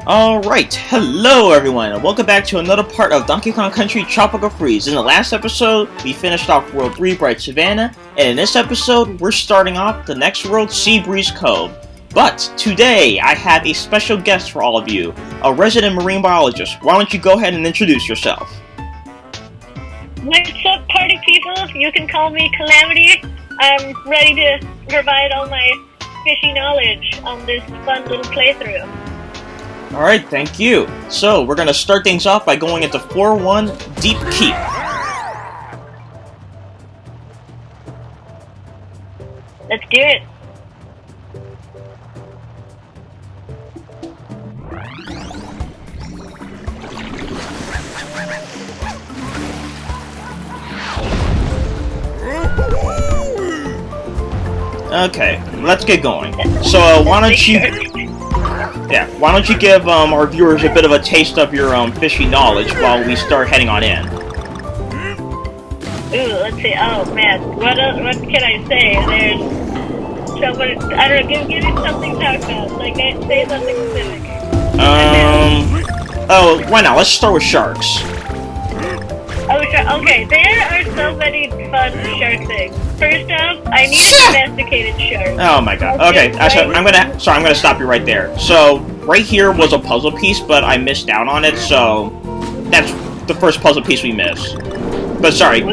Alright, hello everyone, and welcome back to another part of Donkey Kong Country Tropical Freeze. In the last episode, we finished off World 3, Bright Savannah, and in this episode, we're starting off the next world, Breeze Cove. But today, I have a special guest for all of you, a resident marine biologist. Why don't you go ahead and introduce yourself? What's up, party people? You can call me Calamity. I'm ready to provide all my fishy knowledge on this fun little playthrough. Alright, thank you. So, we're gonna start things off by going into 4-1 Deep Keep. Let's do it. Okay, let's get going. So, why don't you give our viewers a bit of a taste of your fishy knowledge while we start heading on in? Ooh, let's see. Oh man, what can I say? There's someone. I don't know. Give me something to talk about. Like, say something specific. Oh, why not? Let's start with sharks. Okay. There are so many fun shark things. First off, I need domesticated sharks. Oh my god. Okay, I'm gonna stop you right there. So, right here was a puzzle piece, but I missed out on it, so that's the first puzzle piece we missed. But sorry,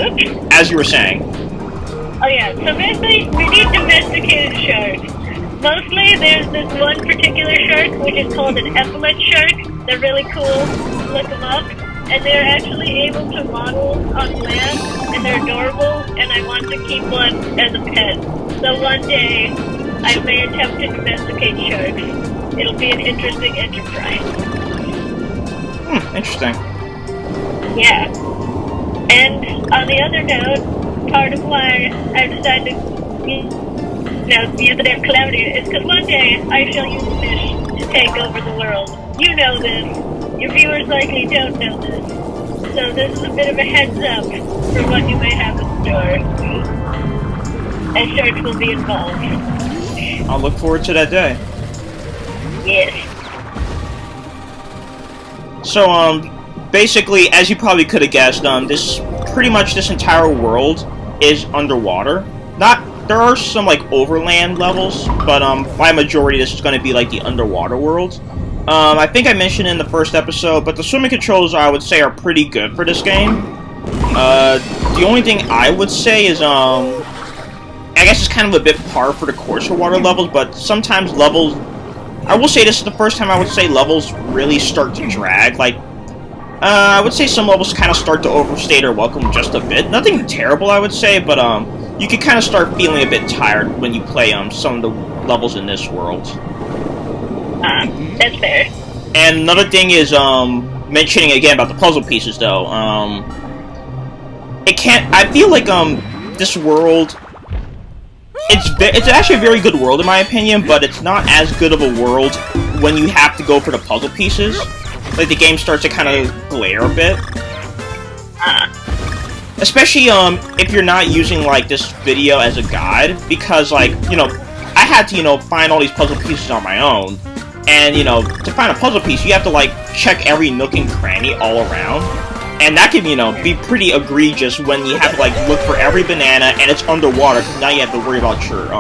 as you were saying. Oh yeah, so basically, we need domesticated sharks. Mostly, there's this one particular shark, which is called an epaulet shark. They're really cool. Look them up. And they're actually able to model on land, and they're adorable, and I want to keep one as a pet. So one day, I may attempt to domesticate sharks. It'll be an interesting enterprise. Interesting. Yeah. And on the other note, part of why I decided to use the name Calamity is because one day I shall use fish to take over the world. You know this. Your viewers likely don't know this. So this is a bit of a heads up for what you may have in store. And sharks will be involved. I'll look forward to that day. Yes. So, basically, as you probably could have guessed, this entire world is underwater. There are some, like, overland levels, but, by majority, this is going to be, like, the underwater world. I think I mentioned in the first episode, but the swimming controls, I would say, are pretty good for this game. The only thing I would say is, I guess it's kind of a bit par for the course for water levels, but sometimes levels, I will say this is the first time I would say levels really start to drag. Like, I would say some levels kind of start to overstay their welcome just a bit. Nothing terrible, I would say, but, you can kind of start feeling a bit tired when you play, some of the levels in this world. That's fair. And another thing is, mentioning again about the puzzle pieces, though, I feel like, this world, it's actually a very good world in my opinion, but it's not as good of a world when you have to go for the puzzle pieces. Like, the game starts to kind of glare a bit. Especially, if you're not using, like, this video as a guide, because, like, I had to, find all these puzzle pieces on my own. And, to find a puzzle piece, you have to, like, check every nook and cranny all around. And that can, be pretty egregious when you have to, like, look for every banana and it's underwater, because now you have to worry about your,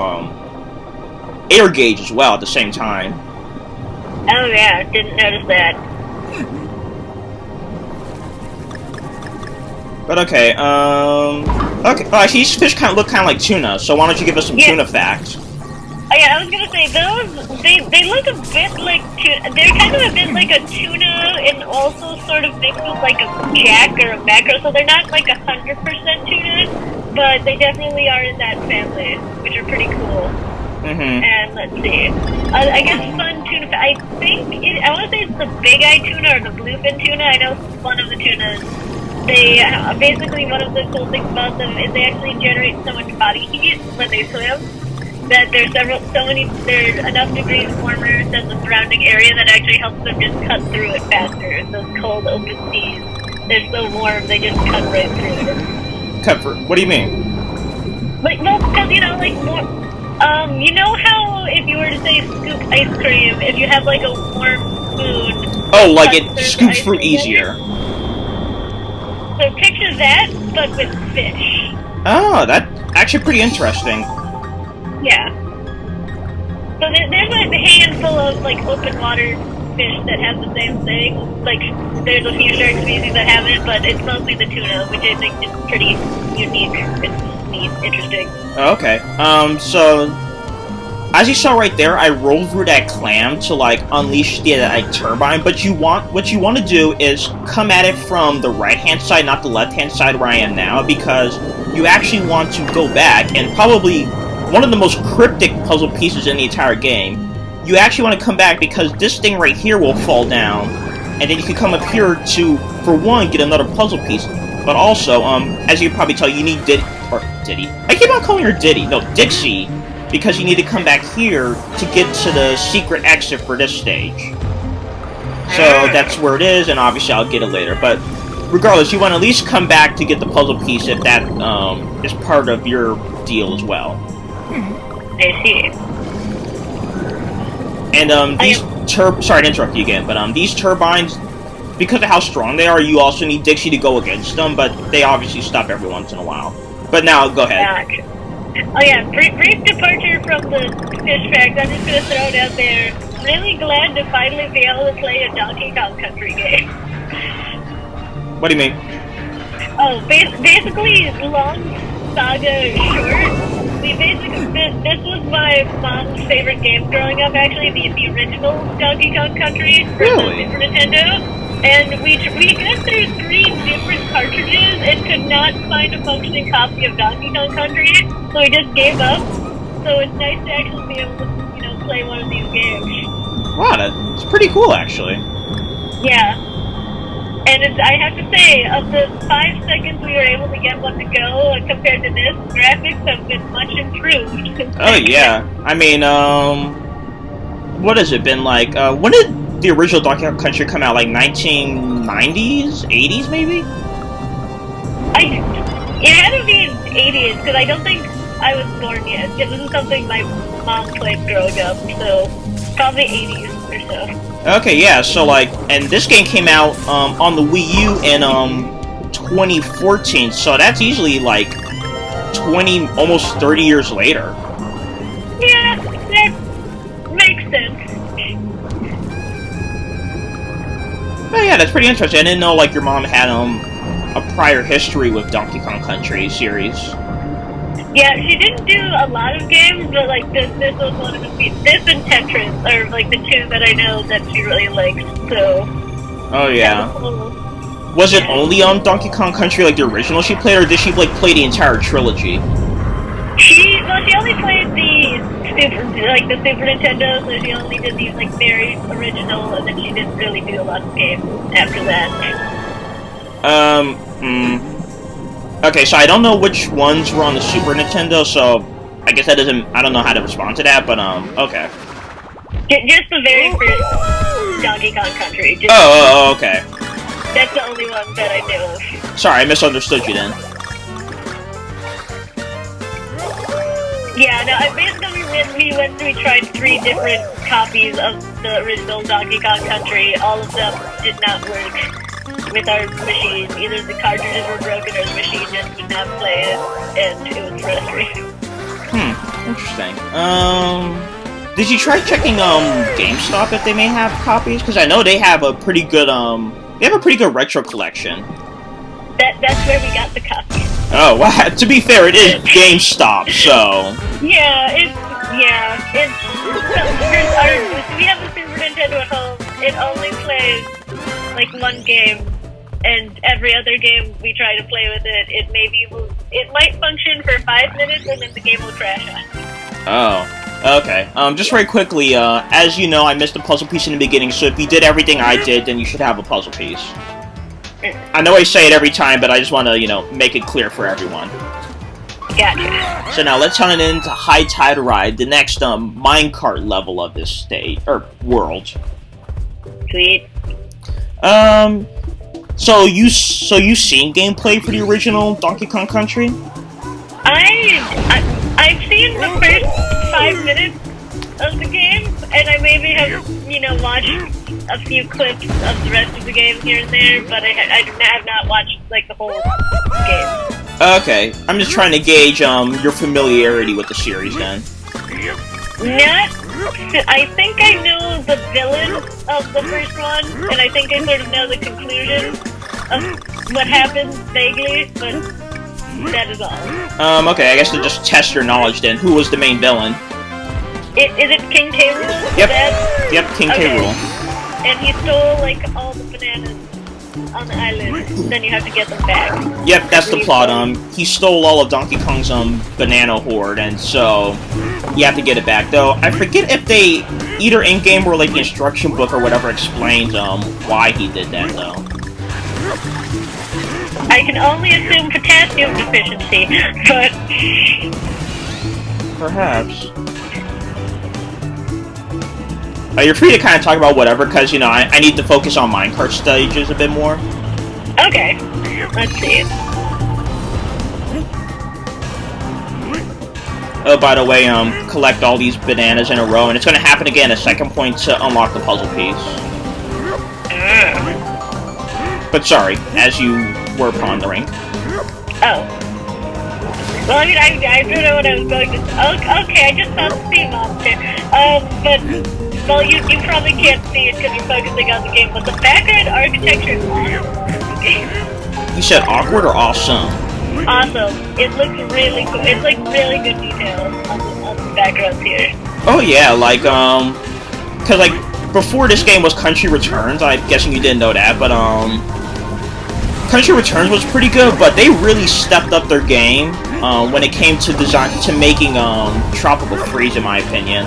air gauge as well at the same time. Oh yeah, didn't notice that. But okay, actually, these fish look kind of like tuna, so why don't you give us some tuna facts? Oh yeah, I was gonna say, they look a bit like tuna. They're kind of a bit like a tuna and also sort of mixed with like a jack or a mackerel, so they're not like 100% tuna, but they definitely are in that family, which are pretty cool. And let's see, I guess fun tuna, I want to say it's the big eye tuna or the bluefin tuna. I know one of the tunas. They, basically one of the cool things about them is they actually generate so much body heat when they swim, that there's enough degrees warmer than the surrounding area that actually helps them just cut through it faster. Those cold open seas, they're so warm, they just cut right through it. Cut through? What do you mean? Like, well, because, you know how if you were to say scoop ice cream, if you have like a warm spoon. Oh, like it cuts scoops ice through together. easier. So picture that, but with fish. Oh, that's actually pretty interesting. Yeah. So there's like a handful of like open water fish that have the same thing. Like there's a few shark species that have it, but it's mostly the tuna, which I think is pretty unique. It's neat, interesting. Okay. So as you saw right there, I rolled through that clam to like unleash the like turbine. But what you want to do is come at it from the right-hand side, not the left-hand side where I am now, because you actually want to go back and probably one of the most cryptic puzzle pieces in the entire game. You actually want to come back because this thing right here will fall down, and then you can come up here to, for one, get another puzzle piece. But also, as you can probably tell, you need Diddy. I keep on calling her Diddy. No, Dixie. Because you need to come back here to get to the secret exit for this stage. So that's where it is, and obviously I'll get it later. But regardless, you want to at least come back to get the puzzle piece if that is part of your deal as well. I see. And these sorry to interrupt you again, but these turbines, because of how strong they are, you also need Dixie to go against them, but they obviously stop every once in a while. But now, go ahead. Gotcha. Oh yeah, brief departure from the fish facts. I'm just gonna throw it out there. Really glad to finally be able to play a Donkey Kong Country game. What do you mean? Oh, basically, long saga short. This was my mom's favorite game growing up. Actually, the original Donkey Kong Country for the Super Nintendo. And we went through 3 different cartridges and could not find a functioning copy of Donkey Kong Country, so we just gave up. So it's nice to actually be able to, play one of these games. Wow, that's pretty cool, actually. Yeah. And I have to say, of the 5 seconds we were able to get one to go, compared to this, graphics have been much improved. Oh, yeah. I mean, what has it been like? When did the original Donkey Kong Country come out? Like 1990s? 80s, maybe? It had to be in 80s, because I don't think I was born yet. This is something my mom played growing up, so probably 80s or so. Okay, yeah, so like, and this game came out on the Wii U in 2014, so that's easily like 20, almost 30 years later. Yeah, that makes sense. Oh yeah, that's pretty interesting. I didn't know like your mom had a prior history with Donkey Kong Country series. Yeah, she didn't do a lot of games, but like this was one of the this and Tetris are like the 2 that I know that she really likes. So. Oh yeah. Was it only on Donkey Kong Country, like the original she played, or did she like play the entire trilogy? She only played the Super Nintendo, so she only did these like very original, and then she didn't really do a lot of games after that. Okay, so I don't know which ones were on the Super Nintendo, so I guess that doesn't. I don't know how to respond to that, but okay. Just the very first Donkey Kong Country. Okay. That's the only one that I knew of. Sorry, I misunderstood you then. Yeah, no, we tried 3 different copies of the original Donkey Kong Country. All of them did not work with our machine. Either the cartridges were broken or the machine just would not play it, and it was frustrating. Interesting. Did you try checking GameStop if they may have copies? Because I know they have a pretty good retro collection. That's where we got the copy. Oh, wow. To be fair, it is GameStop, so. Yeah, we have the Super Nintendo at home. It only plays like one game, and every other game we try to play with it, it might function for 5 minutes, and then the game will crash on. Oh, okay. Just very quickly, as you know, I missed a puzzle piece in the beginning, so if you did everything I did, then you should have a puzzle piece. I know I say it every time, but I just want to, make it clear for everyone. Gotcha. So now let's turn it into High Tide Ride, the next minecart level of this state or world. Sweet. So you've seen gameplay for the original Donkey Kong Country? I've seen the first 5 minutes of the game, and I maybe have you know, watched a few clips of the rest of the game here and there, but I have not watched, like, the whole game. Okay, I'm just trying to gauge, your familiarity with the series, then. I think I know the villain of the first one, and I think I sort of know the conclusion of what happens vaguely, but that is all. Okay, I guess to just test your knowledge, then. Who was the main villain? Is it King K. Rool? Yep. Yep, King K. Rool. And he stole, like, all the bananas on the island, then you have to get them back. Yep, that's the plot. He stole all of Donkey Kong's, banana hoard, and so you have to get it back. Though, I forget if they, either in-game or, like, the instruction book or whatever explains, why he did that, though. I can only assume potassium deficiency, but... Perhaps. You're free to kind of talk about whatever, because, you know, I need to focus on minecart stages a bit more. Okay. Let's see. Oh, by the way, collect all these bananas in a row, and it's going to happen again at second point to unlock the puzzle piece. But sorry, as you were pondering. Oh. Well, I mean, I don't know what I was going to say. Okay, I just saw the sea monster. But... Well, you probably can't see it because you're focusing on the game, but the background architecture is awesome. You said awkward or awesome? Awesome. It looks really cool. It's like really good detail on the backgrounds here. Oh yeah, like, cause like, before this game was Country Returns, I'm guessing you didn't know that, but, Country Returns was pretty good, but they really stepped up their game, when it came to making, Tropical Freeze, in my opinion.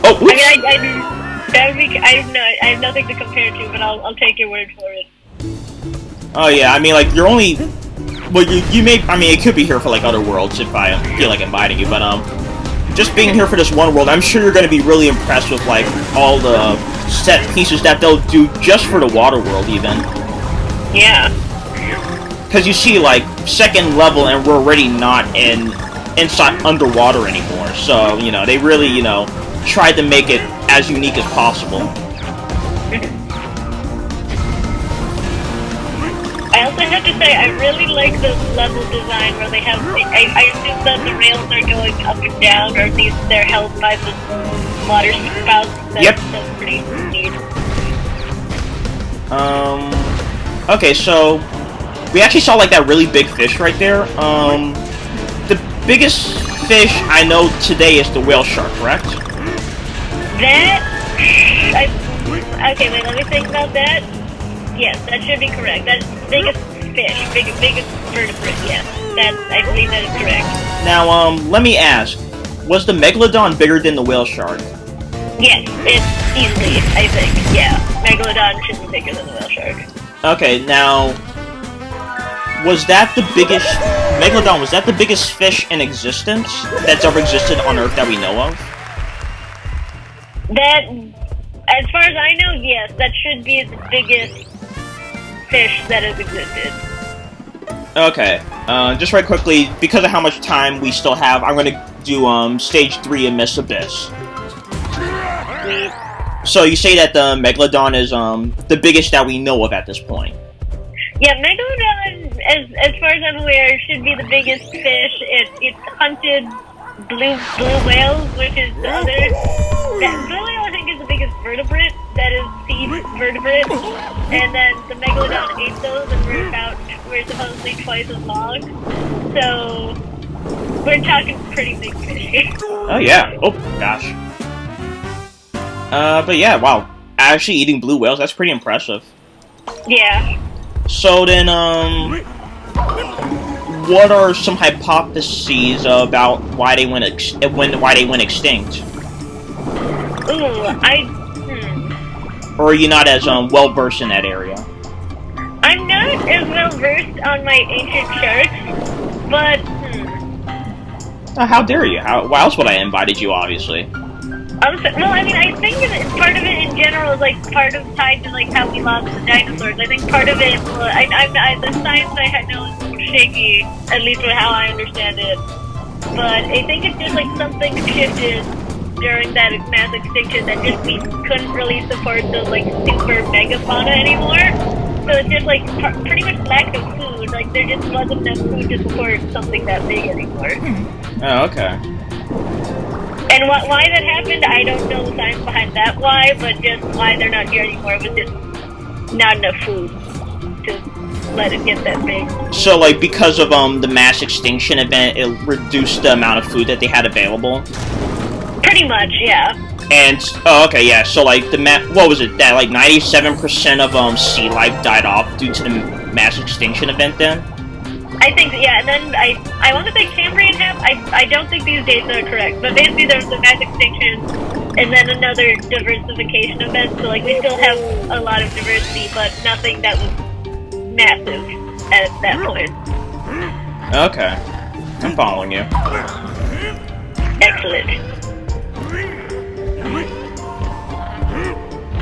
Oh, oops. I mean, I have nothing to compare to, but I'll take your word for it. Oh yeah, I mean, like, you're only... Well, you may... I mean, it could be here for, like, other worlds if I feel like inviting you, but, just being here for this one world, I'm sure you're gonna be really impressed with, like, all the set pieces that they'll do just for the water world, even. Yeah. Because you see, like, second level, and we're already not inside underwater anymore, so, you know, they really, you know, tried to make it as unique as possible. I also have to say, I really like the level design where they have I assume that the rails are going up and down, or at least they're held by the water spouts. That's pretty neat. Okay, so we actually saw, like, that really big fish right there. The biggest fish I know today is the whale shark, correct? Okay, wait, let me think about that. Yes, that should be correct. That's the biggest fish, biggest vertebrate, yes. I believe that is correct. Now, let me ask, was the Megalodon bigger than the whale shark? Yes, it's easily, I think, yeah. Megalodon should be bigger than the whale shark. Okay, now, was that the biggest... Megalodon, was that the biggest fish in existence that's ever existed on Earth that we know of? That, as far as I know, yes, that should be the biggest fish that has existed. Okay, just right quickly, because of how much time we still have, I'm gonna do, Stage 3 in Miss Abyss. Sweet. So you say that the Megalodon is, the biggest that we know of at this point? Yeah, Megalodon, as far as I'm aware, should be the biggest fish. It's hunted blue whales, which is the other... Blue whale, I think, is the biggest vertebrate, that is sea vertebrate, and then the Megalodon ate those, and we're supposedly twice as long, so we're talking pretty big fish. Oh yeah, oh gosh. But yeah, wow, actually eating blue whales, that's pretty impressive. Yeah. So then, what are some hypotheses about why they went extinct? Ooh, Or are you not as well versed in that area? I'm not as well versed on my ancient sharks, but How dare you? Why else would I have invited you? Obviously. Well, I mean, I think part of it in general is like part of tied to like how we lost the dinosaurs. I think part of it, the science I know is shaky, at least with how I understand it. But I think it's just like something shifted during that mass extinction that just we couldn't really support those like super megafauna anymore. So it's just like pretty much lack of food. Like there just wasn't enough food to support something that big anymore. Oh, okay. And why that happened, I don't know the science behind that why, but just why they're not here anymore was just not enough food to let it get that big. So, like, because of the mass extinction event, it reduced the amount of food that they had available? Pretty much, yeah. And, oh, okay, yeah, so, like, what was it, that, like, 97% of, sea life died off due to the mass extinction event, then? I think, yeah, and then I want to say Cambrian have, I don't think these dates are correct, but basically there was a mass extinction, and then another diversification event, so, like, we still have a lot of diversity, but nothing that was massive at that point. Okay. I'm following you. Excellent.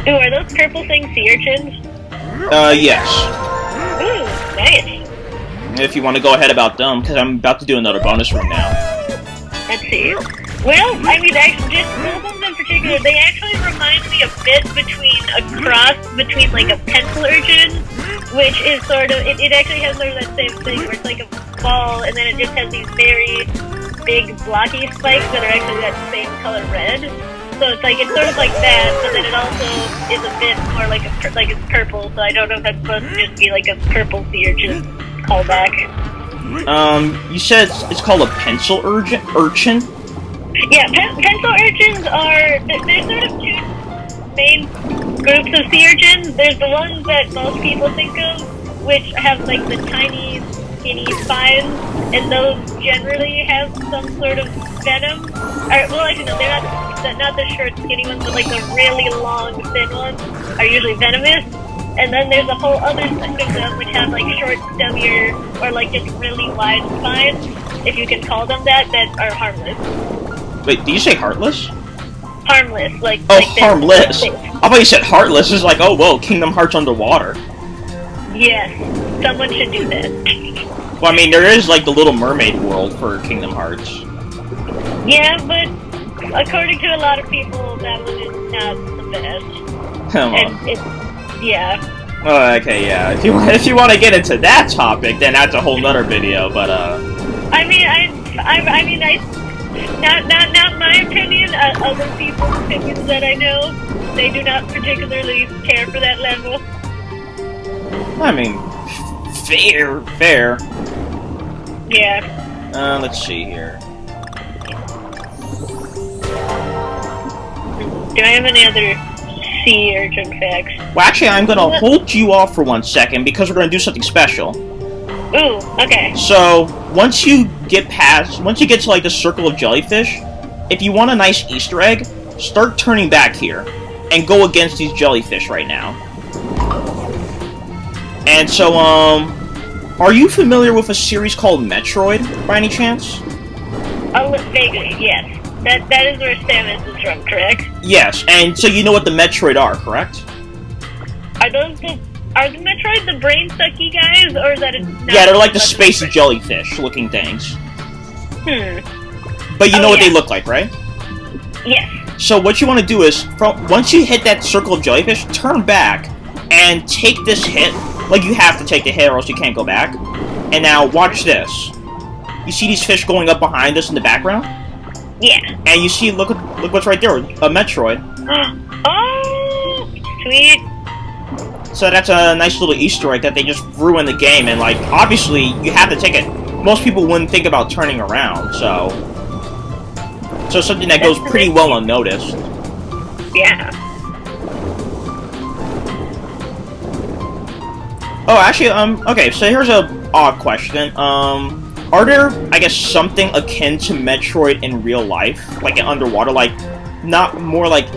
Ooh, are those purple things sea urchins? Yes. Ooh, nice. If you want to go ahead about them, because I'm about to do another bonus room now. Let's see. Well, I mean, actually, just those ones in particular, they actually remind me a bit between a cross between, like, a pencil urchin, which is sort of, it actually has sort of that same thing, where it's like a ball, and then it just has these very big, blocky spikes that are actually that same color red. So it's like, it's sort of like that, but then it also is a bit more like it's purple, so I don't know if that's supposed to just be like a purple sea urchin callback. You said it's called a pencil urchin? Yeah, pencil urchins are, there's sort of two main groups of sea urchins. There's the ones that most people think of, which have like the tiny, skinny spines, and those generally have some sort of venom. Well, actually, no, they're not the short, skinny ones, but like the really long, thin ones are usually venomous. And then there's a whole other section of them which have like short, stubbier, or like just really wide spines, if you can call them that are harmless. Wait, did you say heartless? Harmless, like... Oh, like harmless! I thought you said heartless. It's like, oh, whoa, Kingdom Hearts underwater. Yes, someone should do that. Well, I mean, there is, like, the Little Mermaid world for Kingdom Hearts. Yeah, but according to a lot of people, that one is not the best. Come on. And it's... yeah. Oh, okay, yeah. If you want to get into that topic, then that's a whole nother video, but, I mean, not my opinion, other people's opinions that I know, they do not particularly care for that level. I mean, fair. Yeah. Let's see here. Do I have any other sea urchin facts? Well, actually, I'm gonna hold you off for 1 second, because we're gonna do something special. Ooh, okay. So, once you get to, like, the circle of jellyfish, if you want a nice Easter egg, start turning back here, and go against these jellyfish right now. And so, are you familiar with a series called Metroid, by any chance? Oh, vaguely, yes. That is where Samus is from, correct? Yes, and so you know what the Metroid are, correct? Are the Metroid the brain sucky guys, or is that a... Yeah, they're like the space jellyfish looking things. But you know what they look like, right? Yes. So what you want to do is, once you hit that circle of jellyfish, turn back and take this hit. Like, you have to take the hit or else you can't go back. And now, watch this. You see these fish going up behind us in the background? Yeah. And you see, look what's right there, a Metroid. Oh, sweet. So that's a nice little Easter egg that they just ruined the game, and, like, obviously, you have to take it. Most people wouldn't think about turning around, so something that goes pretty well unnoticed. Yeah. Oh, actually, okay, so here's a odd question. Are there, I guess, something akin to Metroid in real life? Like, underwater, like, not more like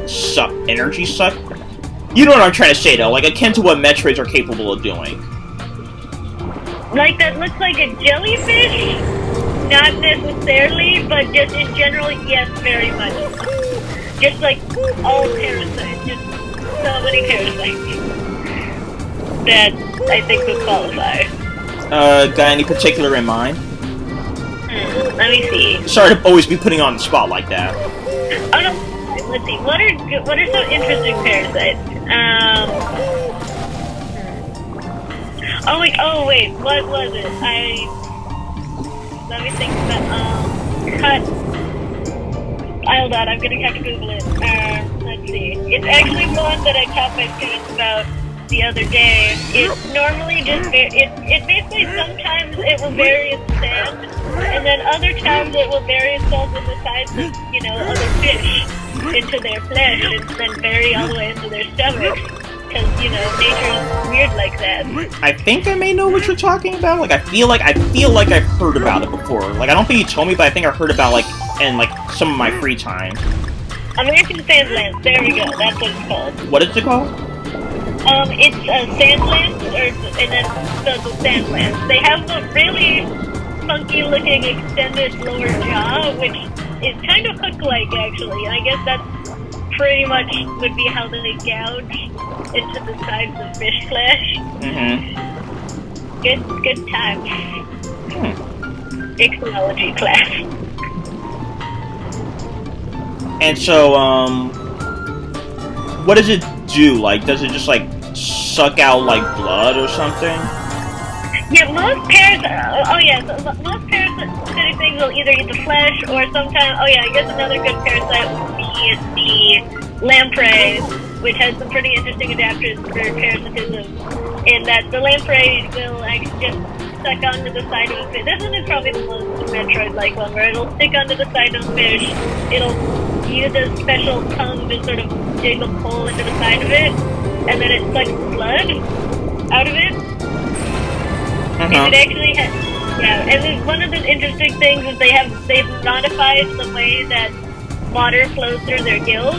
energy suck? You know what I'm trying to say, though, like, akin to what Metroids are capable of doing. Like, that looks like a jellyfish? Not necessarily, but just in general, yes, very much. Just like, all parasites, just so many parasites. That I think would qualify. Got any particular in mind? Let me see. Sorry to always be putting on the spot like that. Oh no, let's see. What are some interesting parasites? Oh wait, what was it? Let me think about, hold on, I'm gonna have to Google it. Let's see. It's actually one that I taught my students about the other day. It's normally just, it basically sometimes it will vary in sand, and then other times it will vary itself in the size of, other fish into their flesh, and then vary all the way into their stomachs. Because, nature is weird like that. I think I may know what you're talking about. Like, I feel like I've heard about it before. Like, I don't think you told me, but I think I heard about, in some of my free time. American sand lance. There we go. That's what it's called. What is it called? It's a sand lance, and then the sand lance. They have a really funky-looking extended lower jaw, which is kind of hook-like, actually. And I guess that's pretty much would be how they gouge into the sides of fish flesh. Mm-hmm. Good time. Ichthyology class. And so, what does it do? Like, does it just, suck out, blood or something? Yeah, most most parasitic things will either eat the flesh, or sometimes, I guess another good parasite would be the lamprey, which has some pretty interesting adapters for parasitism, in that the lamprey will actually just suck onto the side of a fish. This one is probably the most Metroid-like one, where it'll stick onto the side of a fish, it'll use a special tongue to sort of dig a hole into the side of it, and then it sucks blood out of it. And it actually has, and then one of the interesting things is they've modified the way that water flows through their gills,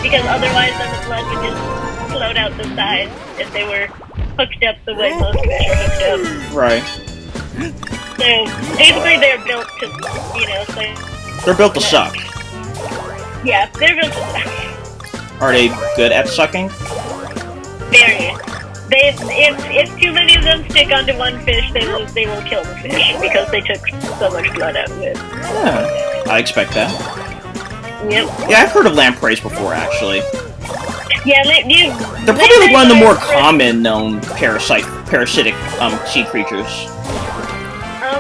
because otherwise then the blood would just float out the sides if they were hooked up the way most fish are hooked up. Right. So basically they're built to, They're built to suck. Yeah, they're built to suck. Are they good at sucking? Very. If too many of them stick onto one fish, they will kill the fish because they took so much blood out of it. Yeah, I expect that. Yep. Yeah, I've heard of lampreys before, actually. Yeah, they're probably one of the more common known parasitic sea creatures.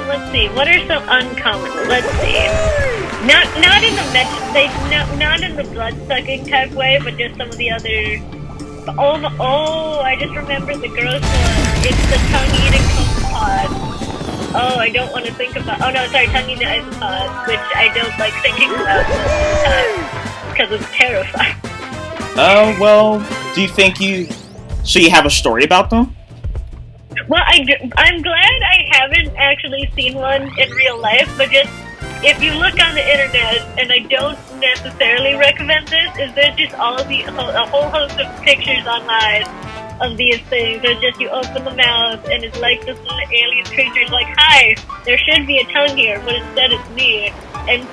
Let's see. What are some uncommon? Let's see. Not in the not in the blood sucking type way, but just some of the other. Oh! I just remembered the gross one. It's the tongue-eating copepod. Oh, I don't want to think about. Oh no, sorry, tongue-eating isopod, which I don't like thinking about because it's terrifying. Oh well, do you think So you have a story about them? Well, I'm glad I haven't actually seen one in real life, but just if you look on the internet, and I don't necessarily recommend this, is there's just a whole host of pictures online of these things. There's just, you open the mouth, and it's like this little alien creature is like, hi, there should be a tongue here, but instead it's me. And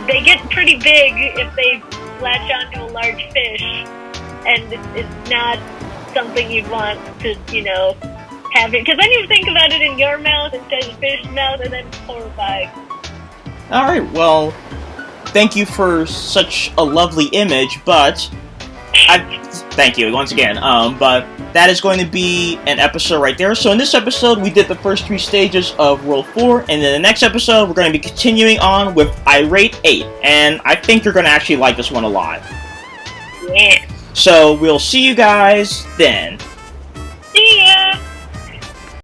they get pretty big if they latch onto a large fish, and it's not something you'd want to, have it. Because then you think about it in your mouth instead of the fish's mouth, and then it's horrifying. Alright, well, thank you for such a lovely image, but thank you once again, but that is going to be an episode right there. So in this episode, we did the first 3 stages of World 4, and in the next episode, we're going to be continuing on with Irate 8, and I think you're going to actually like this one a lot. Yeah. So we'll see you guys then.